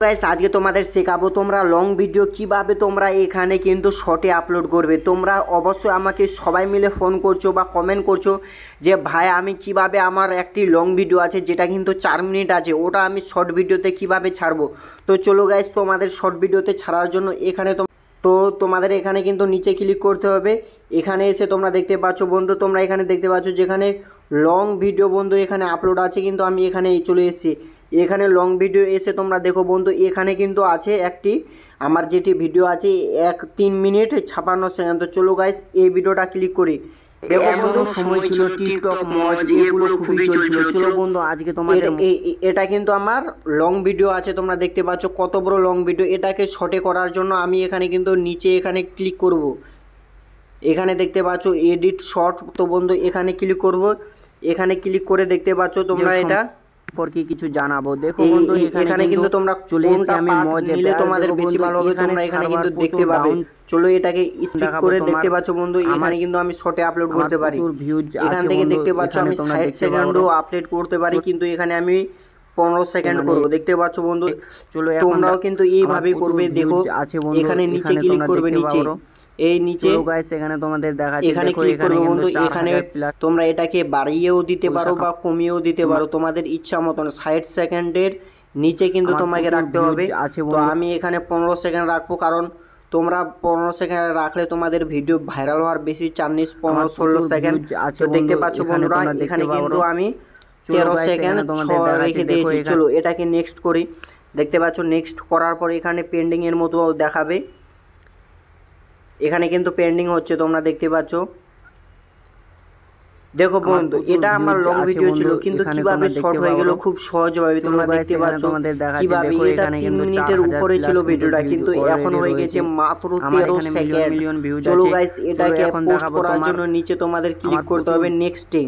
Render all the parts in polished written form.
Guys আজকে তোমাদের শেখাবো তোমরা লং ভিডিও কিভাবে তোমরা এখানে কিন্তু শর্টে আপলোড করবে। তোমরা অবশ্যই আমাকে সবাই মিলে ফোন করছো বা কমেন্ট করছো যে ভাই আমি কিভাবে আমার একটি লং ভিডিও আছে যেটা কিন্তু 4 মিনিট আছে, ওটা আমি শর্ট ভিডিওতে কিভাবে ছাড়বো। তো চলো গাইস তোমাদের শর্ট ভিডিওতে ছাড়ার জন্য তোমাদের এখানে কিন্তু নিচে ক্লিক করতে হবে। এখানে এসে তোমরা দেখতে পাচ্ছ বন্ধু, তোমরা এখানে দেখতে পাচ্ছ যেখানে লং ভিডিও বন্ধু এখানে আপলোড আছে, কিন্তু আমি এখানে চলে এসেছি। এখানে লং ভিডিও এসে তোমরা দেখো বন্ধু এখানে কিন্তু আছে একটি আমার যেটি ভিডিও আছে 3 মিনিট 56 সেকেন্ড। তো চলো গাইস এই ভিডিওটা ক্লিক করি। দেখো বন্ধু সময় ছিল টিকটক মজ এগুলো খুবই চলছিল। চলো বন্ধু আজকে তোমাদের এটা কিন্তু আমার লং ভিডিও আছে, তোমরা দেখতে পাচ্ছ কত বড় লং ভিডিও। এটাকে শর্টে করার জন্য আমি এখানে কিন্তু নিচে এখানে ক্লিক করব। এখানে দেখতে পাচ্ছ এডিট শর্ট। তো বন্ধু এখানে ক্লিক করব। এখানে ক্লিক করে দেখতে পাচ্ছ তোমরা এটা সম্পর্কে কিছু জানাবো। দেখো বন্ধু এখানে কিন্তু তোমরা চলে এসে আমি মজ নিলে তোমাদের বেশি ভালো হবে। তোমরা এখানে কিন্তু দেখতে পাবে। চলো এটাকে স্পিড করে দেখতে পাচ্ছ বন্ধু এখানে কিন্তু আমি শর্টে আপলোড করতে পারি। এখান থেকে দেখতে পাচ্ছ আমি 60 সেকেন্ডও আপলোড করতে পারি, কিন্তু এখানে আমি 15 সেকেন্ড করব। দেখতে পাচ্ছ বন্ধু চলো তোমরাও কিন্তু এইভাবেই করবে। দেখো এখানে নিচে ক্লিক করবে, নিচে এই নিচে গাইস এখানে তোমাদের দেখাচ্ছি, এখানে ক্লিক করবে বন্ধু। এখানে তোমরা এটাকে বাড়িয়েও দিতে পারো বা কমিয়েও দিতে পারো তোমাদের ইচ্ছা মতন। 60 সেকেন্ডের নিচে কিন্তু তোমাকে রাখতে হবে। তো আমি এখানে 15 সেকেন্ড রাখবো, কারণ তোমরা 15 সেকেন্ড রাখলে তোমাদের ভিডিও ভাইরাল হওয়ার বেশি চান্স 15-16 সেকেন্ড। তো দেখতে পাচ্ছ বন্ধুরা এখানে কিন্তু আমি 13 সেকেন্ড রেখে দিয়েছি। চলো এটাকে নেক্সট করি। দেখতে পাচ্ছ নেক্সট করার পর এখানে পেন্ডিং এর মতো দেখাবে। এখানে কিন্তু পেন্ডিং হচ্ছে, তোমরা দেখতে পাচ্ছ। দেখো বন্ধু এটা আমার লং ভিডিও ছিল, কিন্তু কিভাবে শর্ট হয়ে গেল খুব সহজভাবে। তোমরা দেখতে পাচ্ছ কিভাবে এটা 3 মিনিটের উপরে ছিল ভিডিওটা, কিন্তু এখন হয়ে গেছে মাত্র 13 সেকেন্ড। চলো গাইস এটাকে পোস্ট করার জন্য নিচে তোমাদের ক্লিক করতে হবে নেক্সটে।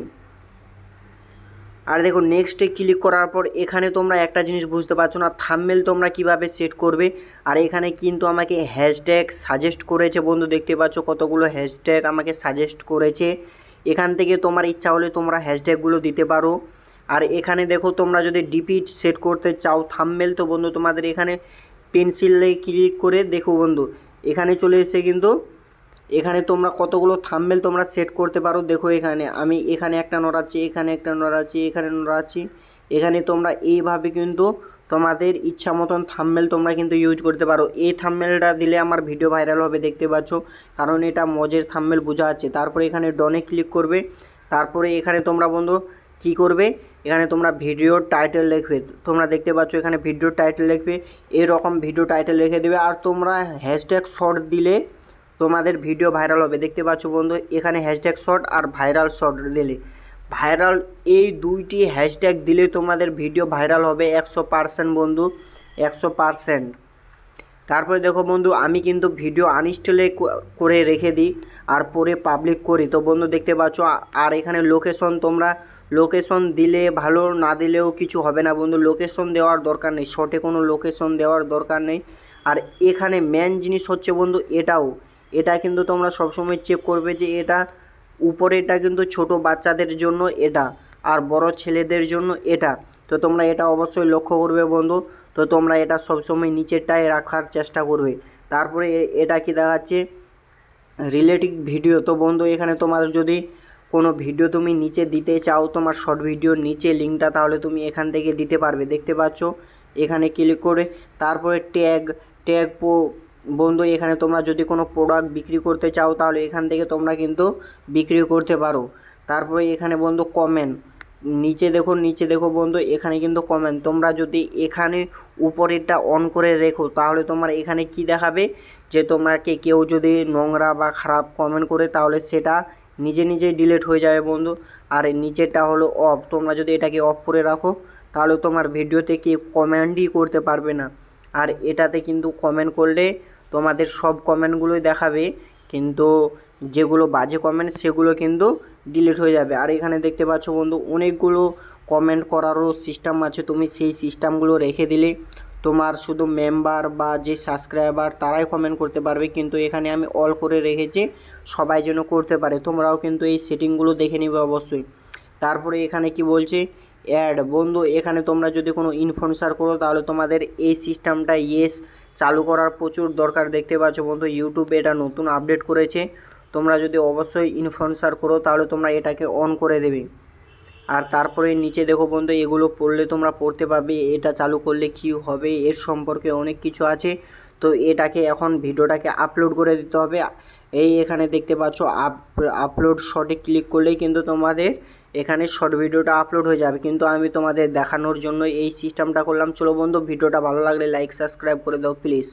আর দেখো নেক্সটে ক্লিক করার পর এখানে তোমরা একটা জিনিস বুঝতে পারছো না, থাম্বনেল তোমরা কিভাবে সেট করবে। আর এখানে কিন্তু আমাকে হ্যাশট্যাগ সাজেস্ট করেছে বন্ধু, দেখতে পাচ্ছ কতগুলো হ্যাশট্যাগ আমাকে সাজেস্ট করেছে। এখান থেকে তোমার ইচ্ছা হলে তোমরা হ্যাশট্যাগুলো দিতে পারো। আর এখানে দেখো তোমরা যদি ডিপি সেট করতে চাও থাম্বনেল, তো বন্ধু তোমাদের এখানে পেন্সিলে ক্লিক করে দেখো বন্ধু এখানে চলে এসে কিন্তু এখানে তোমরা কতগুলো থাম্বনেল তোমরা সেট করতে পারো। দেখো এখানে আমি এখানে একটা নড়াচ্ছি, এখানে একটা নড়াচ্ছি, এখানে নড়াচ্ছি। এখানে তোমরা এইভাবে কিন্তু তোমাদের ইচ্ছা মতন থাম্বনেল তোমরা কিন্তু ইউজ করতে পারো। এই থাম্বনেলটা দিলে আমার ভিডিও ভাইরাল হবে, দেখতে পাচ্ছ, কারণ এটা মজের থাম্বনেল বোঝা যাচ্ছে। তারপরে এখানে ডনে ক্লিক করবে। তারপরে এখানে তোমরা বন্ধু কি করবে, এখানে তোমরা ভিডিওর টাইটেল লিখবে। তোমরা দেখতে পাচ্ছ এখানে ভিডিওর টাইটেল লিখবে, এরকম ভিডিও টাইটেল লিখে দেবে। আর তোমরা হ্যাশট্যাগ শর্ট দিলে তোমাদের ভিডিও ভাইরাল হবে। দেখতে পাচ্ছ বন্ধু এখানে হ্যাশট্যাগ শর্ট আর ভাইরাল শর্ট দিলে ভাইরাল, এই দুইটি হ্যাশট্যাগ দিলে তোমাদের ভিডিও ভাইরাল হবে 100% বন্ধু, 100%। তারপরে দেখো বন্ধু আমি কিন্তু ভিডিও আনইনস্টলে করে রেখে দিই আর পরে পাবলিক করি। তো বন্ধু দেখতে পাচ্ছ। আর এখানে লোকেশন, তোমরা লোকেশন দিলে ভালো, না দিলেও কিছু হবে না বন্ধু। লোকেশন দেওয়ার দরকার নেই, শর্টে কোনো লোকেশন দেওয়ার দরকার নেই। আর এখানে মেন জিনিস হচ্ছে বন্ধু এটা কিন্তু তোমরা সবসময় চেক করবে যে এটা উপরেটা কিন্তু ছোট বাচ্চাদের জন্য এটা, আর বড় ছেলেদের জন্য এটা। তো তোমরা এটা অবশ্যই লক্ষ্য করবে বন্ধু। তো তোমরা এটা সবসময় নিচেরটায় রাখার চেষ্টা করবে। তারপরে এটা কি দেখাচ্ছে রিলেটিভ ভিডিও। তো বন্ধু এখানে তোমার যদি কোনো ভিডিও তুমি নিচে দিতে চাও তোমার শর্ট ভিডিওর নিচে লিঙ্কটা, তাহলে তুমি এখান থেকে দিতে পারবে। দেখতে পাচ্ছ এখানে ক্লিক করে তারপরে ট্যাগ বন্ধু এখানে তোমরা যদি কোনো প্রোডাক্ট বিক্রি করতে চাও তাহলে এখান থেকে তোমরা কিন্তু বিক্রি করতে পারো। তারপরে এখানে বন্ধু কমেন্ট, নিচে দেখো বন্ধু এখানে কিন্তু কমেন্ট। তোমরা যদি এখানে উপরেরটা অন করে রেখো তাহলে তোমার এখানে কি দেখাবে যে তোমাকে কেউ যদি নোংরা বা খারাপ কমেন্ট করে তাহলে সেটা নিজেই ডিলিট হয়ে যাবে বন্ধু। আর নিচেরটা হলো অফ, তোমরা যদি এটাকে অফ করে রাখো তাহলে তোমার ভিডিওতে কেউ কমেন্টই করতে পারবে না। আর এটাতে কিন্তু কমেন্ট করলে তোমাদের সব কমেন্টগুলোই দেখাবে, কিন্তু যেগুলো বাজে কমেন্ট সেগুলো কিন্তু ডিলিট হয়ে যাবে। আর এখানে দেখতে পাচ্ছ বন্ধু অনেকগুলো কমেন্ট করারও সিস্টেম আছে, তুমি সেই সিস্টেমগুলো রেখে দিলে তোমার শুধু মেম্বার বা যে সাবস্ক্রাইবার তারাই কমেন্ট করতে পারবে, কিন্তু এখানে আমি অল করে রেখেছি সবাই যেন করতে পারে। তোমরাও কিন্তু এই সেটিংগুলো দেখে নিবে অবশ্যই। তারপরে এখানে কি বলছে, অ্যাড। বন্ধু এখানে তোমরা যদি কোনো ইনফ্লুয়েন্সার করো তাহলে তোমাদের এই সিস্টেমটা ইয়েস চালু করার প্রচুর দরকার। দেখতে পাচ্ছ বন্ধু ইউটিউবে এটা নতুন আপডেট করেছে। তোমরা যদি অবশ্যই ইনফ্লুয়েন্সার করো তাহলে তোমরা এটাকে অন করে দেবে। আর তারপরে নিচে দেখো বন্ধু এগুলো পড়লে তোমরা পড়তে পারবে এটা চালু করলে কি হবে, এর সম্পর্কে অনেক কিছু আছে। তো এটাকে এখন ভিডিওটাকে আপলোড করে দিতে হবে। এই এখানে দেখতে পাচ্ছ আপলোড শর্টে ক্লিক করলেই কিন্তু তোমাদের এখানে শর্ট ভিডিওটা আপলোড হয়ে যাবে। কিন্তু আমি তোমাদের দেখানোর জন্য এই সিস্টেমটা করলাম। চলো বন্ধু ভিডিওটা ভালো লাগলে লাইক সাবস্ক্রাইব করে দাও প্লিজ।